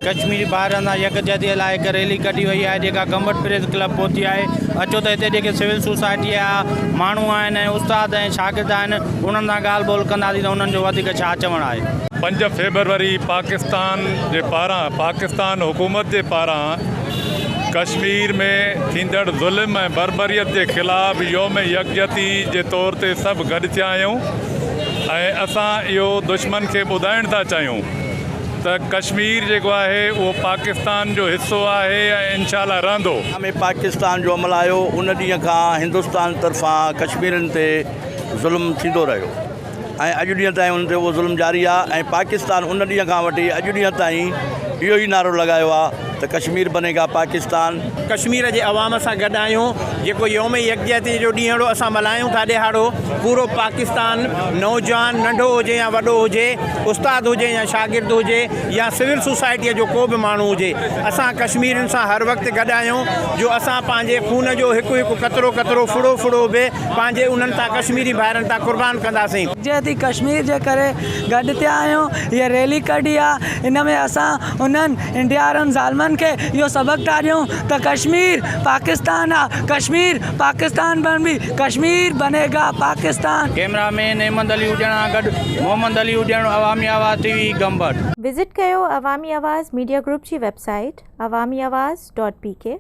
कश्मीरी ॿारनि यकजहतीअ लाइ हिकु रैली कढी वई आहे जेका गंबट प्रेस क्लब पहुती आहे। अचो त हिते जेके सिविल सोसाइटी जा माण्हू आहिनि ऐं उस्ताद ऐं शागिर्द आहिनि उन्हनि सां ॻाल्हि ॿोल कंदासीं त उन्हनि जो वधीक छा चवणु आहे। 5 फेबरवरी पाकिस्तान हुकूमत जे पारां कश्मीर में थींदड़ ज़ुल्म ऐं बर्बरियत के ख़िलाफ़ योम यकजहती के तौर ते सब गॾु थिया आहियूं ऐं असां इहो दुश्मन खे ॿुधाइण था चाहियूं त कश्मीर जेको आहे उहो पाकिस्तान जो हिस्सो आहे ऐं इंशाअल्लाह रहंदो। में पाकिस्तान जो अमल आयो उन ॾींहं खां हिंदुस्तान तरफ़ां कश्मीरनि ते ज़ुल्म थींदो रहियो ऐं अॼु ॾींहं ताईं उन ते उहो ज़ुल्म जारी आहे ऐं पाकिस्तान उन ॾींहं खां वठी अॼु ॾींहं ताईं इहो ई नारो लॻायो आहे त कश्मीर बनेगा पाकिस्तान। कश्मीर जे अवाम सां गॾु आहियूं जेको योम यकजहती जो ॾींहुं असां मल्हायूं था ॾिहाड़ो पूरो पाकिस्तान नौजवान नंढो हुजे या वॾो हुजे उस्ताद हुजे या शागिर्द हुजे या सिविल सोसाइटीअ जो को बि माण्हू हुजे असां कश्मीरनि सां हर वक़्तु गॾु आहियूं जो असां पंहिंजे खून जो हिकु हिकु कतरो फुड़ो बि पंहिंजे उन्हनि तां कश्मीरी भाइरनि तां क़ुर्बान कंदासीं। यकजहती कश्मीर जे करे गॾु थिया आहियूं हीअ रैली कढी आहे। इन में असां उन्हनि इंडिया वारनि ज़ालमनि खे इहो सबक़ ॾियूं त कश्मीर पाकिस्तान आहे, कश्मीर पाकिस्तान कश्मीर बनेगा पाकिस्तान। कैमरामैन अहमद अली उॼाणा गॾु मोहम्मद अली उॼाणो अवामी आवाज़ TV गंबट। विजिट कयो अवामी आवाज़ मीडिया ग्रुप जी वेबसाइट awamiawaz.pk।